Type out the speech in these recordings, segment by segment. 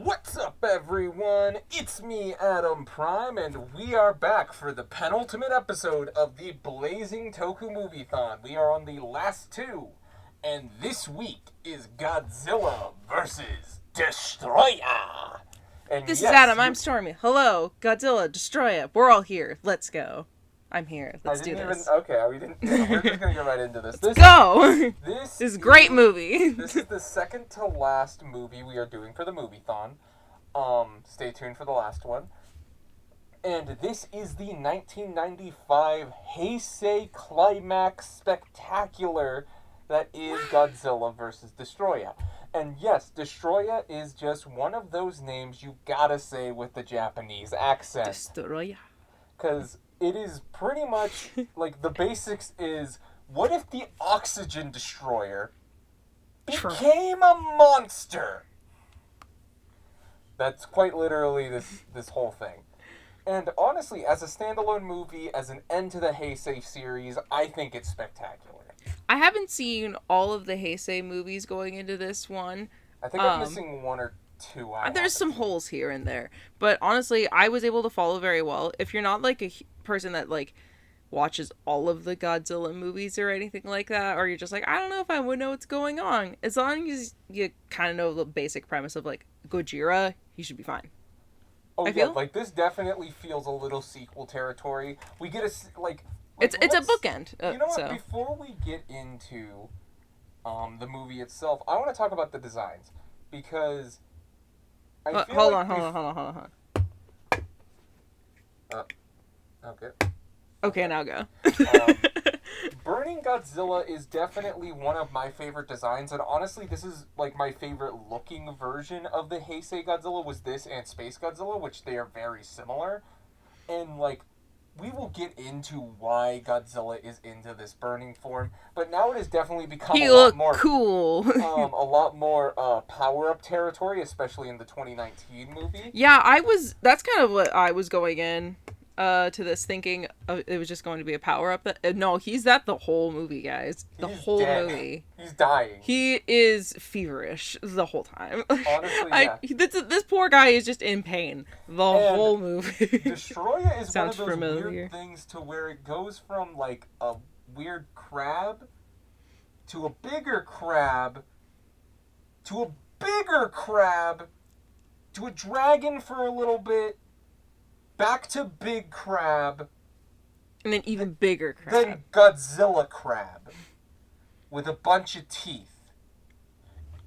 What's up, everyone? It's me, Adam Prime, and we are back for the penultimate episode of the Blazing Toku Moviethon. We are on the last two, and this week is Godzilla versus Destoroyah. And This is Adam, I'm Stormy. Hello, Godzilla, Destoroyah. We're all here. Let's go. I'm here. Let's do this. Okay, we're just gonna get right into this. Let's go! This is a great movie. This is the second to last movie we are doing for the Moviethon. Stay tuned for the last one. And this is the 1995 Heisei Climax Spectacular that is Godzilla vs. Destoroyah. And yes, Destoroyah is just one of those names you gotta say with the Japanese accent. Destoroyah. Because it is pretty much, like, the basics is, what if the oxygen destroyer became a monster? That's quite literally this whole thing. And honestly, as a standalone movie, as an end to the Heisei series, I think it's spectacular. I haven't seen all of the Heisei movies going into this one. I think I'm missing one or two. There's some holes here and there. But honestly, I was able to follow very well. If you're not, like, a person that, like, watches all of the Godzilla movies or anything like that, or you're just like, I don't know if I would know what's going on. As long as you kind of know the basic premise of, like, Gojira, you should be fine. Oh, yeah, like, this definitely feels a little sequel territory. We get it's a bookend. You know what? Before we get into the movie itself, I want to talk about the designs because I feel hold on. Okay. Okay, now go. Burning Godzilla is definitely one of my favorite designs, and honestly, this is, like, my favorite looking version of the Heisei Godzilla was this and Space Godzilla, which they are very similar. And, like, we will get into why Godzilla is into this burning form, but now it has definitely become a lot more cool. a lot more power-up territory, especially in the 2019 movie. Yeah, that's kind of what I was going in to this thinking it was just going to be a power-up. No, he's that the whole movie, guys. He's whole dead. Movie. He's dying. He is feverish the whole time. Honestly, yeah. This poor guy is just in pain the whole movie. Destoroyah is one of those familiar. weird things to where it goes from, like, a weird crab to a bigger crab to a bigger crab to a dragon for a little bit, back to big crab, and then even bigger crab. Then Godzilla crab with a bunch of teeth.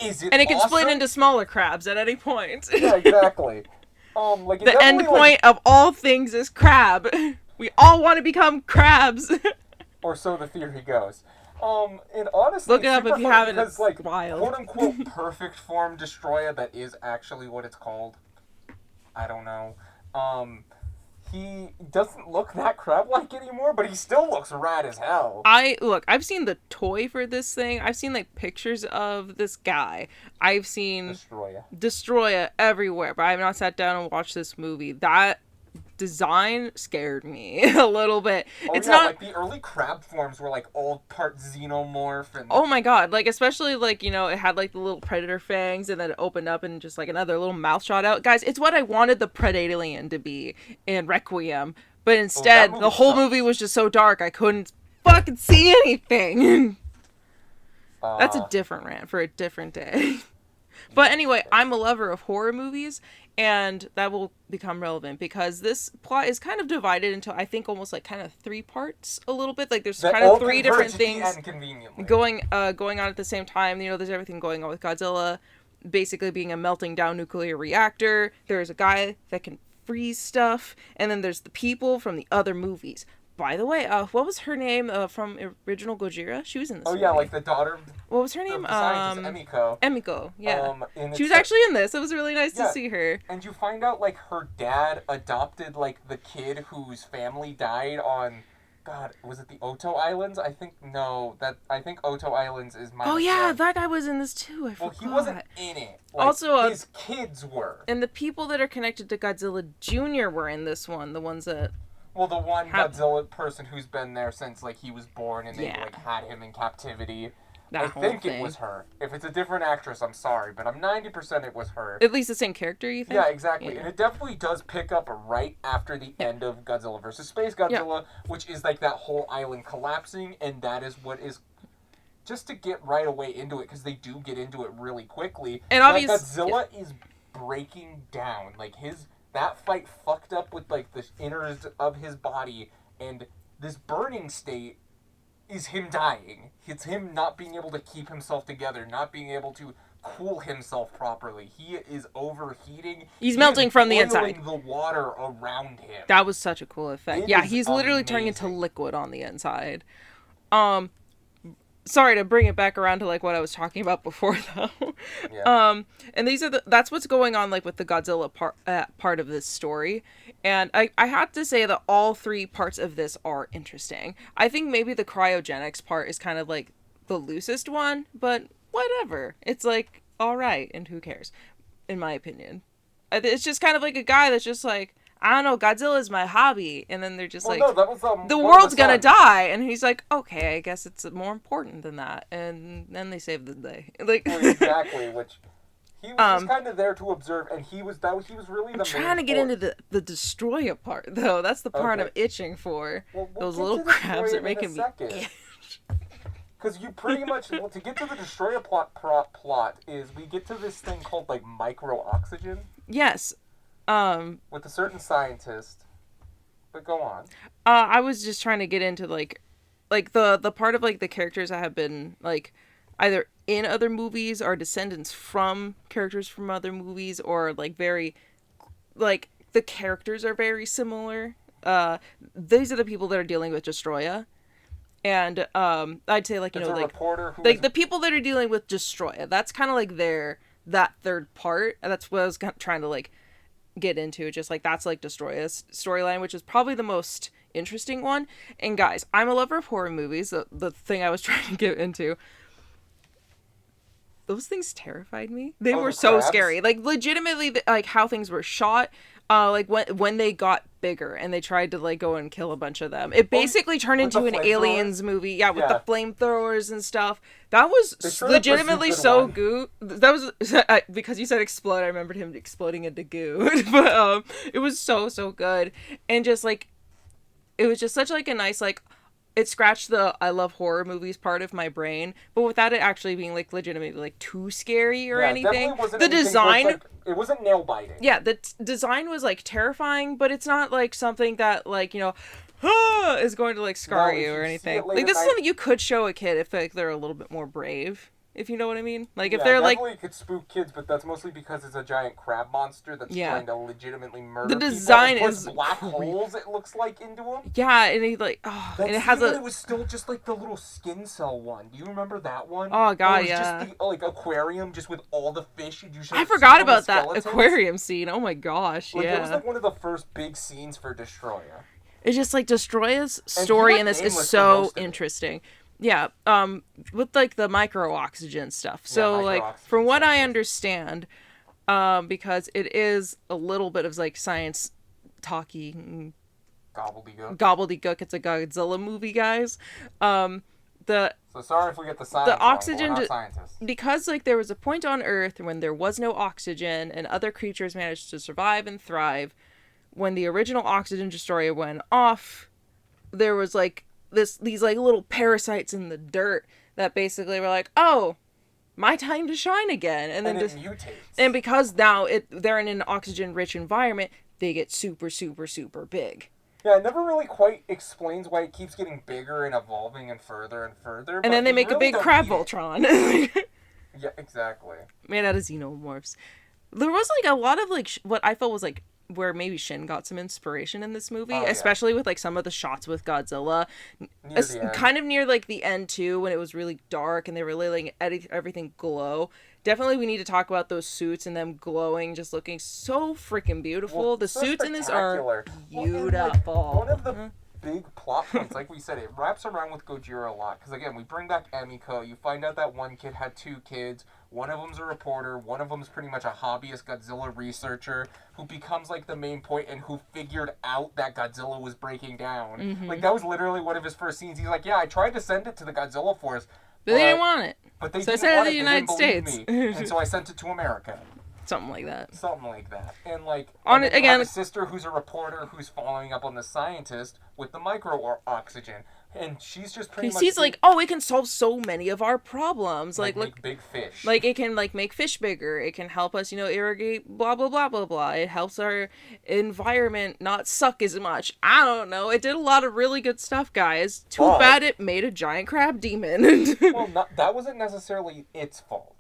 Is it? And it can awesome? split into smaller crabs at any point. Yeah, exactly. The end point of all things is crab. We all want to become crabs. Or so the theory goes. And honestly, look it up if you haven't. It's like wild. Quote unquote perfect form Destoroyah, that is actually what it's called. I don't know. He doesn't look that crab-like anymore, but he still looks rad as hell. I've seen the toy for this thing. I've seen, like, pictures of this guy. I've seen Destoroyah everywhere, but I have not sat down and watched this movie. That design scared me a little bit. It's not like the early crab forms were, like, all part xenomorph and oh my god, like, especially, like, you know, it had, like, the little predator fangs and then it opened up and just, like, another little mouth shot out. Guys, it's what I wanted the Predator-alien to be in Requiem, but instead the whole movie was just so dark I couldn't fucking see anything. That's a different rant for a different day. But anyway, I'm a lover of horror movies, and that will become relevant because this plot is kind of divided into, I think, almost like kind of three parts a little bit. Like there's kind of three different things going on at the same time. You know, there's everything going on with Godzilla basically being a melting down nuclear reactor. There's a guy that can freeze stuff, and then there's the people from the other movies. By the way, what was her name from original Gojira? She was in this movie. Yeah, like the daughter. What was her name? Emiko. Emiko, yeah. She was actually in this. It was really nice to see her. And you find out, like, her dad adopted, like, the kid whose family died on, God, was it the Oto Islands? I think Oto Islands is my. Oh yeah, that guy was in this too. I forgot. Well, he wasn't in it. Like, also, his kids were. And the people that are connected to Godzilla Jr. were in this one. The ones that. Well, the one Godzilla person who's been there since, like, he was born and they, like, had him in captivity. that I whole think thing. it was her. If it's a different actress, I'm sorry, but I'm 90% it was her. At least the same character, you think? Yeah, exactly. Yeah. And it definitely does pick up right after the end of Godzilla vs. Space Godzilla, which is like that whole island collapsing, and that is what is... Just to get right away into it, because they do get into it really quickly, And that obvious, Godzilla is breaking down. Like, that fight fucked up with, like, the innards of his body, and this burning state is him dying. It's him not being able to keep himself together, not being able to cool himself properly. He is overheating. He's melting from the boiling inside. The water around him. That was such a cool effect. It He's literally turning into amazing. liquid on the inside. Sorry to bring it back around to like what I was talking about before though. Yeah. And that's what's going on like with the Godzilla part of this story. And I have to say that all three parts of this are interesting. I think maybe the cryogenics part is kind of like the loosest one, but whatever. It's like all right, and who cares, in my opinion. It's just kind of like a guy that's just like, I don't know, Godzilla's my hobby. And then they're just no, that was, the one of world's the gonna sons. die. And he's like, okay, I guess it's more important than that. And then they save the day. Like, Exactly, which he was just kind of there to observe, and he was really the I'm trying to get into the Destoroyah part, though. That's the part I'm itching for. Well, Those get little to the crabs Destroyer are making in me a second. Because you pretty much, to get to the Destroyer plot is we get to this thing called, like, micro-oxygen. Yes. With a certain scientist. But go on. I was just trying to get into, like the part of, like, the characters that have been, like, either in other movies or descendants from characters from other movies, or, like, very, like, the characters are very similar. These are the people that are dealing with Destoroyah. And I'd say, like, you It's know, a like, reporter who the people that are dealing with Destoroyah, that's kind of like that third part. And that's what I was trying to, like, get into. Just like, that's like Destoroyah's storyline, which is probably the most interesting one. And guys, I'm a lover of horror movies, the thing I was trying to get into. Those things terrified me. They were so crabs? scary. Like, legitimately, like, how things were shot. Like, when they got bigger and they tried to, like, go and kill a bunch of them. It basically turned into an Aliens movie. Yeah, with the flamethrowers and stuff. That was legitimately so goo. That was, because you said explode, I remembered him exploding into goo. But, it was so, so good. And just, like, it was just such, like, a nice, like, it scratched the I love horror movies part of my brain, but without it actually being, like, legitimately, like, too scary or anything. The design, like, it wasn't nail biting. Yeah, the design was, like, terrifying, but it's not, like, something that, like, you know, is going to, like, scar you or anything. Like, this is something you could show a kid if, like, they're a little bit more brave. If you know what I mean? Like, if they're, like... definitely could spook kids, but that's mostly because it's a giant crab monster that's trying to legitimately murder the design people. is black holes, it looks like, into them. Yeah, and he, like... Oh, and it has it was still just, like, the little skin cell one. Do you remember that one? Oh, God, it was yeah. just the, like, aquarium just with all the fish. And I forgot about that aquarium scene. Oh, my gosh, like, it was, like, one of the first big scenes for Destoroyah. It's just, like, Destoroyah's story in this is so interesting. Yeah, with, like, the micro-oxygen stuff. So, like, from what I understand, because it is a little bit of, like, science talky gobbledygook. It's a Godzilla movie, guys. So sorry if we get the science the oxygen, wrong, we're not scientists. Because, like, there was a point on Earth when there was no oxygen and other creatures managed to survive and thrive. When the original oxygen destroyer went off, there was, like, these like little parasites in the dirt that basically were like, oh, my time to shine again, and then it mutates. And because now they're in an oxygen rich environment, they get super, super, super big. Yeah, it never really quite explains why it keeps getting bigger and evolving and further. And then they make a big crab Voltron. Yeah, exactly. Made out of xenomorphs. There was, like, a lot of, like, what I felt was, like, where maybe Shin got some inspiration in this movie, especially with, like, some of the shots with Godzilla. Kind of near, like, the end, too, when it was really dark and they were letting everything glow. Definitely we need to talk about those suits and them glowing, just looking so freaking beautiful. Well, the suits in this are beautiful. Well, like, one of the big plot points, like we said, it wraps around with Gojira a lot. Because, again, we bring back Emiko. You find out that one kid had 2 kids. One of them's a reporter. One of them's pretty much a hobbyist Godzilla researcher who becomes, like, the main point and who figured out that Godzilla was breaking down. Mm-hmm. Like, that was literally one of his first scenes. He's like, yeah, I tried to send it to the Godzilla force, But they didn't want it. But they So I didn't sent it to want the it. United They didn't States. believe me, and so I sent it to America. Something like that. And like, On and it again. I have a sister who's a reporter who's following up on the scientist with the micro oxygen, and she's just pretty much. He's like, oh, it can solve so many of our problems. Like look, make big fish. Like it can like make fish bigger. It can help us, irrigate. Blah blah blah blah blah. It helps our environment not suck as much. I don't know. It did a lot of really good stuff, guys. Too bad it made a giant crab demon. Well, that wasn't necessarily its fault.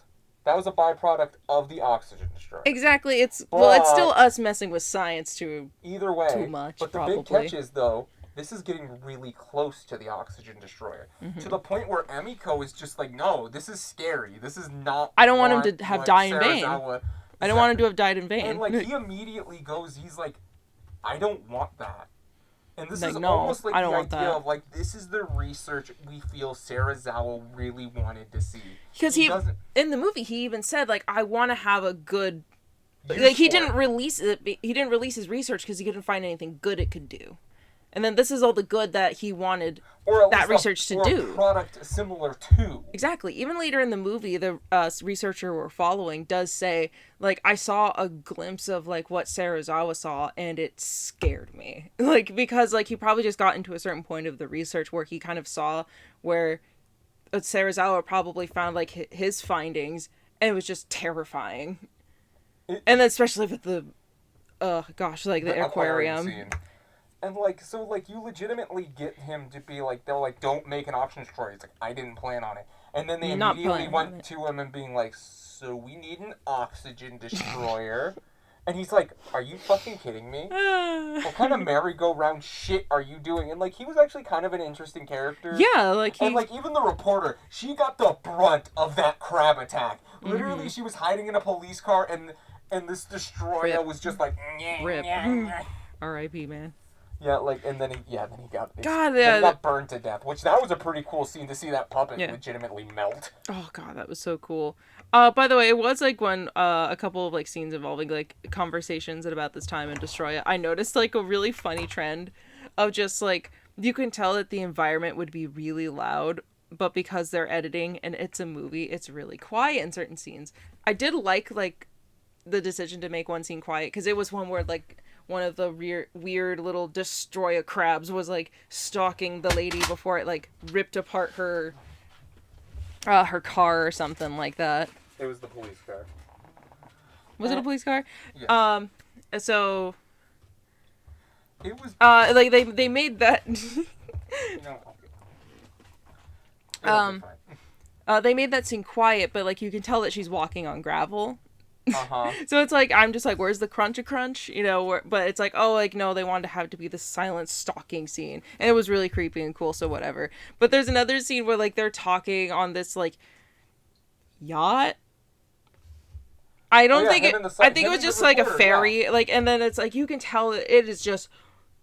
That was a byproduct of the oxygen destroyer. Exactly. It's still us messing with science too. Either way, too much. But the probably. big catch is though, this is getting really close to the oxygen destroyer, to the point where Emiko is just like, no, this is scary. This is not. I don't want him to have died in vain. I don't want him to have died in vain. And like he immediately goes, he's like, I don't want that. And this like, is no, almost like I don't the want idea that. of like, this is the research we feel Serizawa really wanted to see. Because he in the movie he even said like, I want to have a good. Like he didn't release it. He didn't release his research because he couldn't find anything good it could do. And then this is all the good that he wanted that research to do. A product similar to. Exactly. Even later in the movie, the researcher we're following does say, like, I saw a glimpse of, like, what Serizawa saw, and it scared me. Like, because, like, he probably just got into a certain point of the research where he kind of saw where Serizawa probably found, like, his findings, and it was just terrifying. And then especially with the, the aquarium. Scene. And, like, so, like, you legitimately get him to be like, they're like, don't make an oxygen destroyer. It's like, I didn't plan on it. And then they immediately went to him and being like, so we need an oxygen destroyer. And he's like, are you fucking kidding me? What kind of merry-go-round shit are you doing? And, like, he was actually kind of an interesting character. Yeah, like, And, like, even the reporter, she got the brunt of that crab attack. Literally, she was hiding in a police car, and this destroyer was just like, Rip. R.I.P., man. Yeah, like, and then he got he got burned to death, which that was a pretty cool scene to see that puppet legitimately melt. Oh god, that was so cool. By the way, it was like when a couple of like scenes involving like conversations at about this time in Destoroyah, I noticed like a really funny trend of just like you can tell that the environment would be really loud, but because they're editing and it's a movie, it's really quiet in certain scenes. I did like the decision to make one scene quiet because it was one where like one of the weird little Destoroyah crabs was like stalking the lady before it like ripped apart her car or something like that. It was the police car. Was it a police car? Yeah. So it was like they made that they made that scene quiet, but like you can tell that she's walking on gravel. So it's like I'm just like, where's the crunch? But it's like, oh, like no, they wanted to have it to be the silent stalking scene, and it was really creepy and cool, so whatever. But there's another scene where like they're talking on this like yacht. I think it was just like a ferry, like, and then it's like you can tell that it is just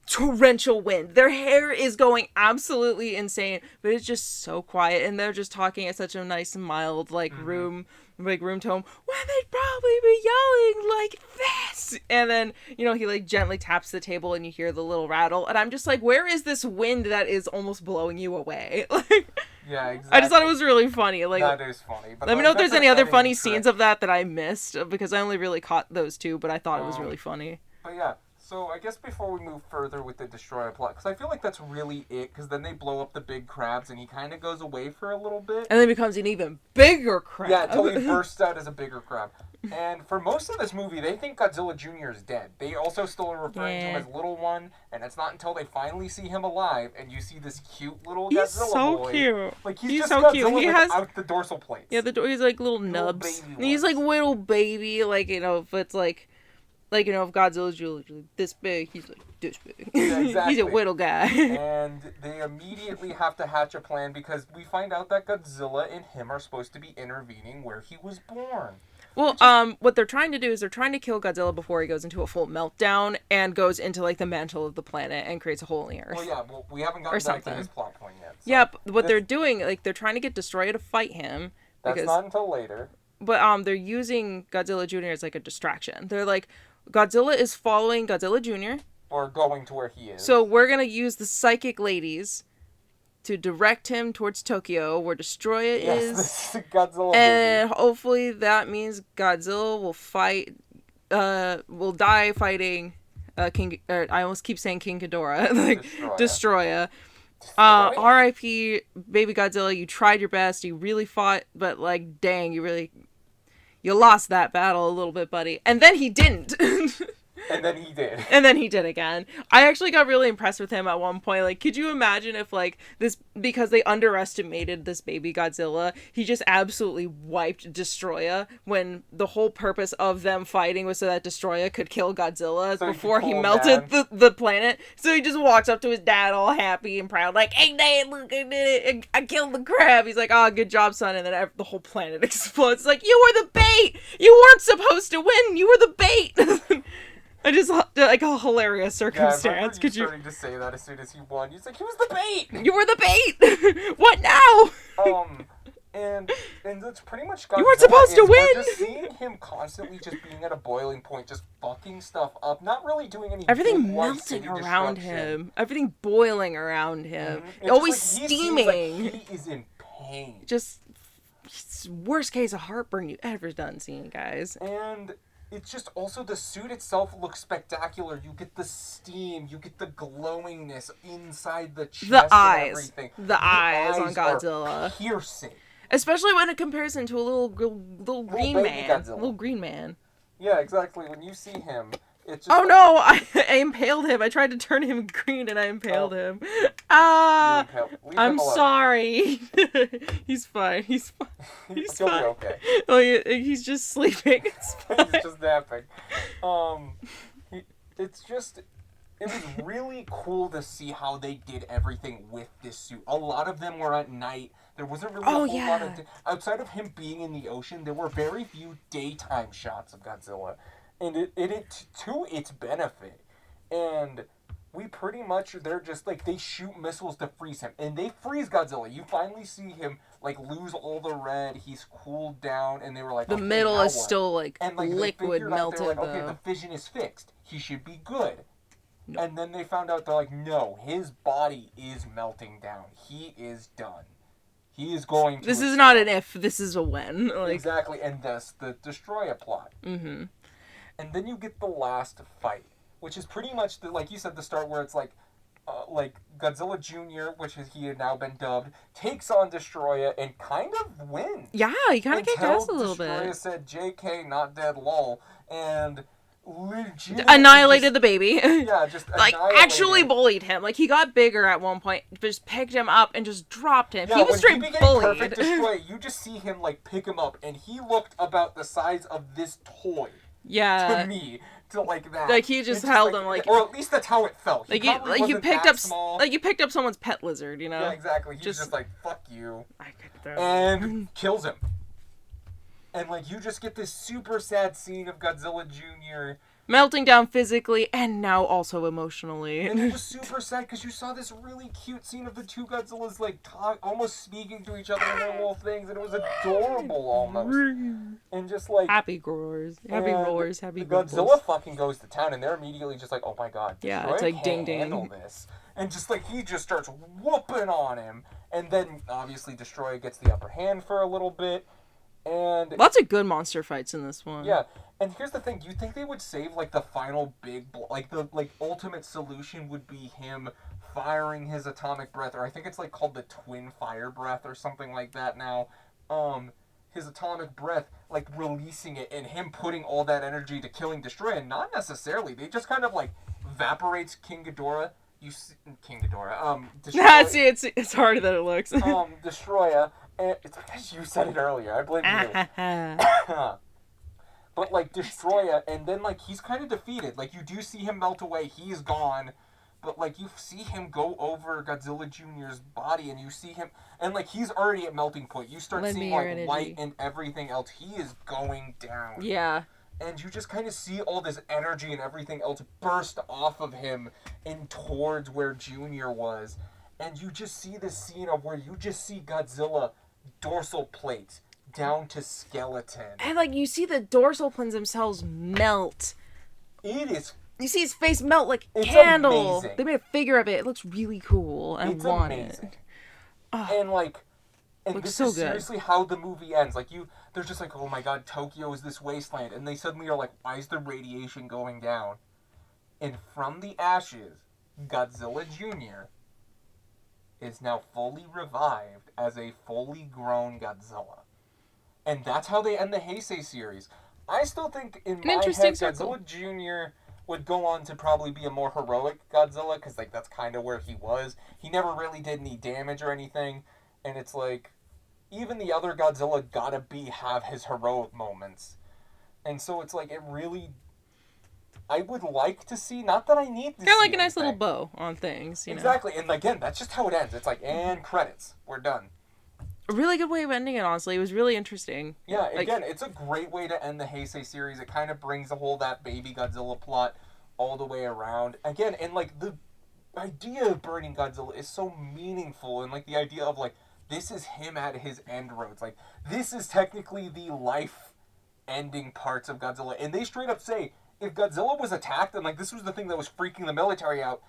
torrential wind. Their hair is going absolutely insane, but it's just so quiet, and they're just talking at such a nice, mild, like room tone. When they'd probably be yelling like this, and then he like gently taps the table, and you hear the little rattle, and I'm just like, where is this wind that is almost blowing you away? Like, yeah, exactly. I just thought it was really funny. Like, that is funny. But let me know if there's any other funny scenes of that I missed, because I only really caught those two, but I thought it was really funny. But yeah. So I guess before we move further with the Destroyer plot, because I feel like that's really it, because then they blow up the big crabs and he kind of goes away for a little bit. And then becomes an even bigger crab. Yeah, until he bursts out as a bigger crab. And for most of this movie, they think Godzilla Jr. is dead. They also still are referring to him as Little One, and it's not until they finally see him alive and you see this cute little Godzilla boy. Cute. Like, he's just so Godzilla cute. He without the dorsal plates. Yeah, he's like little nubs. And he's like little baby, like, if it's like... Like, if Godzilla's usually this big, he's like this big. Yeah, exactly. He's a little guy. And they immediately have to hatch a plan because we find out that Godzilla and him are supposed to be intervening where he was born. Well, what they're trying to do is they're trying to kill Godzilla before he goes into a full meltdown and goes into, like, the mantle of the planet and creates a hole in the earth. Well, yeah, we haven't gotten back to his plot point yet. So yeah, what they're doing, like, they're trying to get Destoroyah to fight him. That's not until later. But, they're using Godzilla Jr. as, like, a distraction. They're like... Godzilla is following Godzilla Jr. Or going to where he is. So we're going to use the psychic ladies to direct him towards Tokyo, where Destoroyah Yes, is. this is a Godzilla And movie. hopefully that means Godzilla will die fighting I almost keep saying King Ghidorah, like Destoroyah. R.I.P. Baby Godzilla, you tried your best, you really fought, but like, dang, you lost that battle a little bit, buddy. And then he didn't. And then he did. And then he did again. I actually got really impressed with him at one point. Like, could you imagine if, like, this, because they underestimated this baby Godzilla, he just absolutely wiped Destoroyah when the whole purpose of them fighting was so that Destoroyah could kill Godzilla before he melted the planet. So he just walks up to his dad all happy and proud, like, hey, Dad, look, I did it. I killed the crab. He's like, oh, good job, son. And then the whole planet explodes. It's like, you were the bait. You weren't supposed to win. You were the bait. I just, like, a hilarious circumstance. Yeah, I remember starting to say that as soon as he won. He's like, he was the bait! You were the bait! What now? And that's pretty much Godzilla. You weren't supposed to win! We're just seeing him constantly just being at a boiling point, just fucking stuff up, not really doing any everything melting around him. Everything boiling around him. Mm-hmm. Always steaming. Like he is in pain. Just, worst case of heartburn you ever done seeing, guys. And it's just also the suit itself looks spectacular. You get the steam, you get the glowingness inside the chest, the eyes, and everything. The eyes on Godzilla, are piercing. Especially when it compares him to a little green man, Godzilla. Little green man. Yeah, exactly. When you see him, it's just oh no! I impaled him. I tried to turn him green and I impaled him. I'm sorry. He's fine. He's fine. He's fine. Okay. Oh, he's just sleeping. It's fine. He's just napping. It was really cool to see how they did everything with this suit. A lot of them were at night. There wasn't really a whole lot of outside of him being in the ocean. There were very few daytime shots of Godzilla. And it to its benefit. And we pretty much, they're just like, they shoot missiles to freeze him. And they freeze Godzilla. You finally see him, like, lose all the red. He's cooled down. And they were like, the middle is still, like liquid melted. They're like, okay, the fission is fixed. He should be good. No. And then they found out, they're like, no, his body is melting down. He is done. He is going to... This is not an if, this is a when. Like... Exactly, and that's the Destoroyah plot. Mm-hmm. And then you get the last fight, which is pretty much, like you said, the start where it's like Godzilla Jr., which he had now been dubbed, takes on Destoroyah and kind of wins. Yeah, he kind of kicked ass a little bit. Destoroyah said, JK, not dead, lol, and... annihilated the baby. Yeah, just like actually bullied him. Like he got bigger at one point, just picked him up and just dropped him. Yeah, he was straight bullied. Perfect Destroy, you just see him like pick him up, and he looked about the size of this toy. Yeah. To me, to like that. Like he just held him like, or at least that's how it felt. Like you picked up like you picked up someone's pet lizard, you know? Yeah, exactly. He's just like fuck you, and kills him. And, like, you just get this super sad scene of Godzilla Jr. melting down physically and now also emotionally. And it was super sad because you saw this really cute scene of the two Godzillas, like, almost speaking to each other in their little things, and it was adorable almost. And just, like... Happy roars. Happy roars. Happy Godzilla fucking goes to town, and they're immediately just like, oh my god. Yeah, it's like ding ding. Handle this. And just, like, he just starts whooping on him. And then, obviously, Destoroyah gets the upper hand for a little bit. And lots of good monster fights in this one. Yeah, and here's the thing: do you think they would save like the final big, the ultimate solution would be him firing his atomic breath, or I think it's like called the twin fire breath or something like that now. His atomic breath, like releasing it, and him putting all that energy to killing Destoroyah. Not necessarily. They just kind of like evaporates King Ghidorah. King Ghidorah. Nah, see, it's harder than it looks. Destoroyah. And it's because you said it earlier. I blame you. But, like, Destoroyah, and then, like, he's kind of defeated. Like, you do see him melt away. He's gone. But, like, you see him go over Godzilla Jr.'s body, and you see him... And, like, he's already at melting point. You start seeing, like, light and everything else. He is going down. Yeah. And you just kind of see all this energy and everything else burst off of him and towards where Junior was. And you just see this scene of where you just see Godzilla... dorsal plates down to skeleton. And, like, you see the dorsal planes themselves melt. It is... You see his face melt like candle. Amazing. They made a figure of it. It looks really cool. I want it. Oh, And like, and looks this so is good. seriously how the movie ends. Like they're just like, oh my god, Tokyo is this wasteland, and they suddenly are like, why is the radiation going down? And from the ashes, Godzilla Jr. is now fully revived as a fully grown Godzilla. And that's how they end the Heisei series. I still think, in An my interesting head, circle. Godzilla Jr. would go on to probably be a more heroic Godzilla, because like that's kind of where he was. He never really did any damage or anything, and it's like, even the other Godzilla gotta have his heroic moments. And so it's like, it really, I would like to see, not that I need to Kind of see like a nice little anything. bow on things, you know. Exactly, and again, that's just how it ends. It's like, and credits, we're done. A really good way of ending it, honestly. It was really interesting. Yeah, Like, again, it's a great way to end the Heisei series. It kind of brings the whole that baby Godzilla plot all the way around. Again, and like the idea of burning Godzilla is so meaningful, and like the idea of like, this is him at his end roads. Like, this is technically the life ending parts of Godzilla. And they straight up say, if Godzilla was attacked, and like this was the thing that was freaking the military out,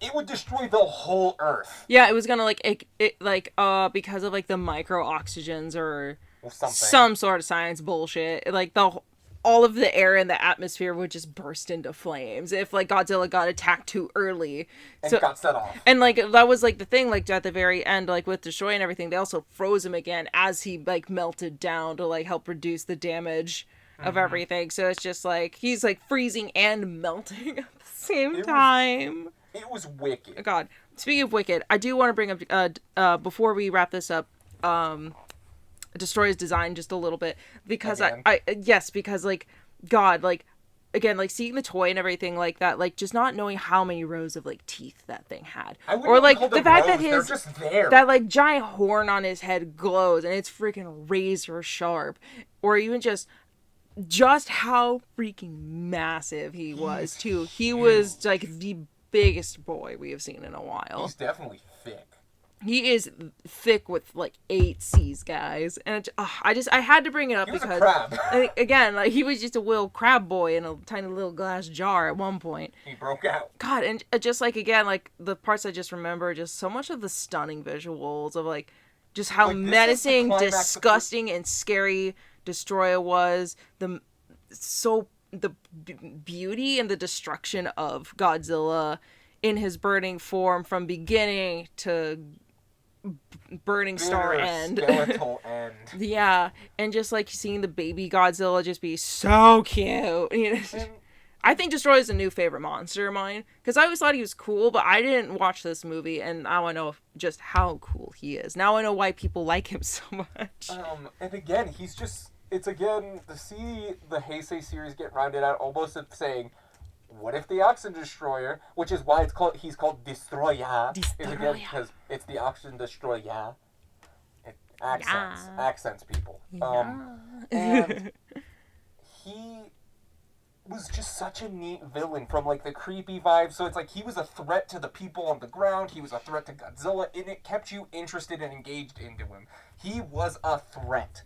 it would destroy the whole Earth. yeah, it was gonna like it like because of like the micro oxygens or Or something. some sort of science bullshit. Like all of the air in the atmosphere would just burst into flames if like Godzilla got attacked too early. And So got set off. and like that was like the thing, like at the very end, like with Destroy and everything, they also froze him again as he like melted down to like help reduce the damage of everything. So it's just like he's like freezing and melting at the same time. It was wicked. God. Speaking of wicked, I do want to bring up before we wrap this up, Destroy's design just a little bit, because Again? I yes, because like God, like again, like seeing the toy and everything like that, like just not knowing how many rows of like teeth that thing had, I wouldn't or even like call the them fact that rows, they're his just there. that like giant horn on his head glows and it's freaking razor sharp, or even just how freaking massive he was too. He was like the biggest boy we have seen in a while. He's definitely thick. He is thick with like 8 C's, guys, and I had to bring it up He was because a crab. again, like he was just a little crab boy in a tiny little glass jar at one point. He broke out. God, and just like again, like the parts I just remember, just so much of the stunning visuals of like just how Like, this is the menacing, climax of the- disgusting, and scary Destoroyah was. The beauty and the destruction of Godzilla in his burning form from beginning to burning star end. Skeletal end. Yeah, and just like seeing the baby Godzilla just be so cute. You know? And I think Destroy is a new favorite monster of mine because I always thought he was cool, but I didn't watch this movie, and now I know just how cool he is. Now I know why people like him so much. and again, it's again, to see the Heisei series get rounded out almost at saying, what if the Oxygen Destroyer, which is why he's called Destoroyah, is again because it's the Oxygen Destroyer. Accents, people. And he was just such a neat villain from like the creepy vibe. So it's like he was a threat to the people on the ground. He was a threat to Godzilla, and it kept you interested and engaged into him. He was a threat.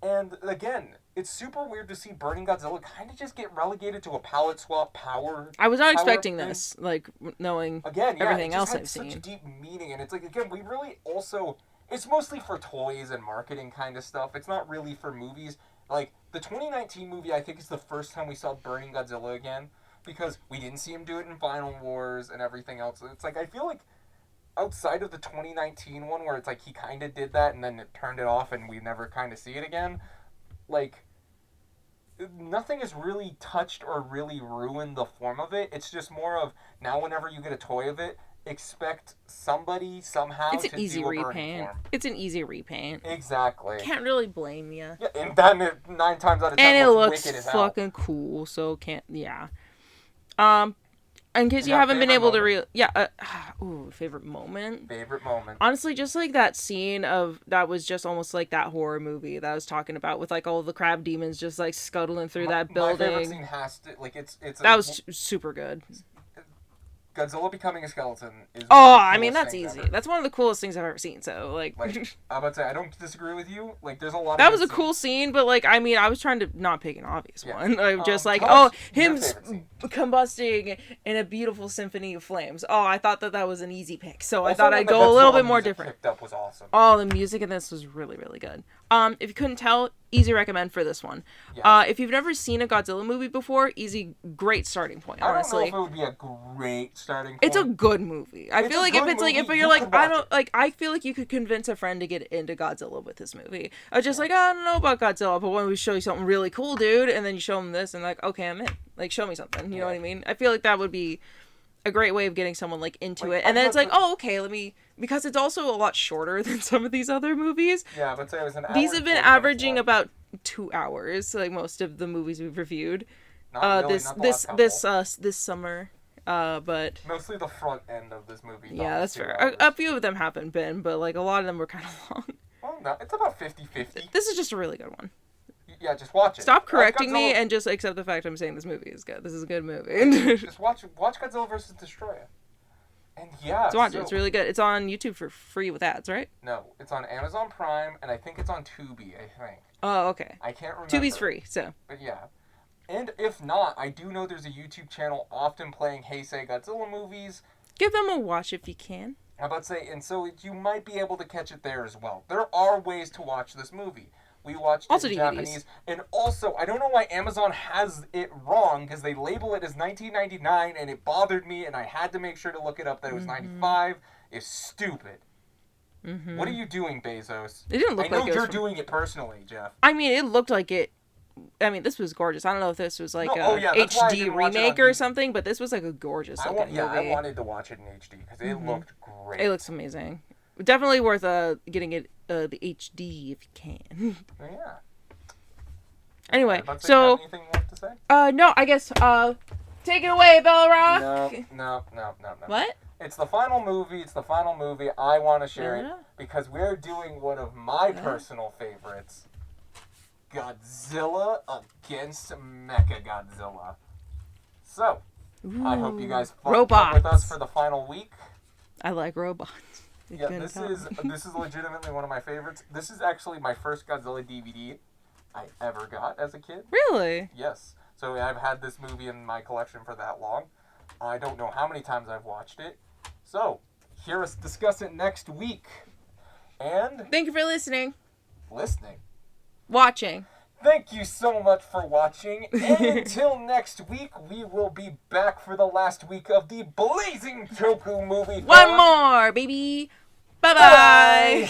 And again, it's super weird to see Burning Godzilla kind of just get relegated to a palette swap power. I was not expecting thing. this, like knowing Again, yeah, everything it just else had I've such seen. deep meaning, and it's like again, we really also it's mostly for toys and marketing kind of stuff. It's not really for movies. Like the 2019 movie, I think is the first time we saw Burning Godzilla again because we didn't see him do it in Final Wars and everything else. It's like I feel like outside of the 2019 one where it's like he kind of did that and then it turned it off and we never kind of see it again. Like, nothing has really touched or really ruined the form of it. It's just more of, now whenever you get a toy of it, expect somebody somehow It's an to easy do a burning repaint. form. It's an easy repaint. Exactly. Can't really blame you. Yeah, and then 9 times out of 10 And it looks wicked as hell. fucking cool, so can't, yeah. In case And you our haven't been favorite able to moment. favorite moment? Favorite moment. Honestly, just like that scene of that was just almost like that horror movie that I was talking about with like all the crab demons just like scuttling through that My favorite building. scene has to, like, it's That was super good. Godzilla becoming a skeleton is. Oh, I mean, that's easy. Ever. That's one of the coolest things I've ever seen. So, like I'm about to say, I don't disagree with you. Like, there's a lot. That was a cool scene, but like, I mean, I was trying to not pick an obvious one. I'm just like, him combusting in a beautiful symphony of flames. Oh, I thought that was an easy pick. So also, I thought I'd go a little bit more different. Picked up was awesome. Oh, the music in this was really, really good. If you couldn't tell, easy recommend for this one. If you've never seen a Godzilla movie before, easy, great starting point. Honestly, I don't know if it would be a great starting point. It's a good movie. I feel like if you're like, I don't like, I feel like you could convince a friend to get into Godzilla with this movie. I was just like, I don't know about Godzilla, but when we show you something really cool, dude, and then you show them this, and like, okay, I'm in. Like, show me something. You know what I mean? I feel like that would be a great way of getting someone like into it, and then it's like, oh, okay, let me, because it's also a lot shorter than some of these other movies. Yeah, but say it was an hour. These have been averaging about 2 hours, like most of the movies we've reviewed. This summer. But mostly the front end of this movie. Yeah, that's fair. A few of them haven't been, but like a lot of them were kind of long. Well, no, it's about 50-50. This is just a really good one. Yeah, just watch it. Stop correcting me and just accept the fact I'm saying this movie is good. This is a good movie. Just watch Godzilla vs. Destoroyah. And yeah, watch it. It's really good. It's on YouTube for free with ads, right? No, it's on Amazon Prime, and I think it's on Tubi, I think. Oh, okay. I can't remember. Tubi's free, so. But yeah. And if not, I do know there's a YouTube channel often playing Heisei Godzilla movies. Give them a watch if you can. I'm about to say, and so you might be able to catch it there as well. There are ways to watch this movie. We watched it in Japanese. And also, I don't know why Amazon has it wrong, because they label it as $19.99, and it bothered me, and I had to make sure to look it up that it was $95. It's stupid. Mm-hmm. What are you doing, Bezos? It didn't look like it. I know you're doing it personally, Jeff. I mean, it looked like it. I mean, this was gorgeous. I don't know if this was like a HD remake or something, but this was like a gorgeous looking movie. I wanted to watch it in HD because it looked great. It looks amazing. Definitely worth getting it the HD if you can. Yeah. Anyway, so anything left to say? No, I guess take it away, Bella Rock. No. What? It's the final movie. I want to share it because we're doing one of my personal favorites. Godzilla against Mechagodzilla. So, I hope you guys fought with us for the final week. I like robots. Yeah, this is legitimately one of my favorites. This is actually my first Godzilla DVD I ever got as a kid. Really? Yes. So I've had this movie in my collection for that long. I don't know how many times I've watched it. So, hear us discuss it next week. And thank you for listening. Watching. Thank you so much for watching. And until next week, we will be back for the last week of the blazing Toku movie. One more, baby. Bye-bye.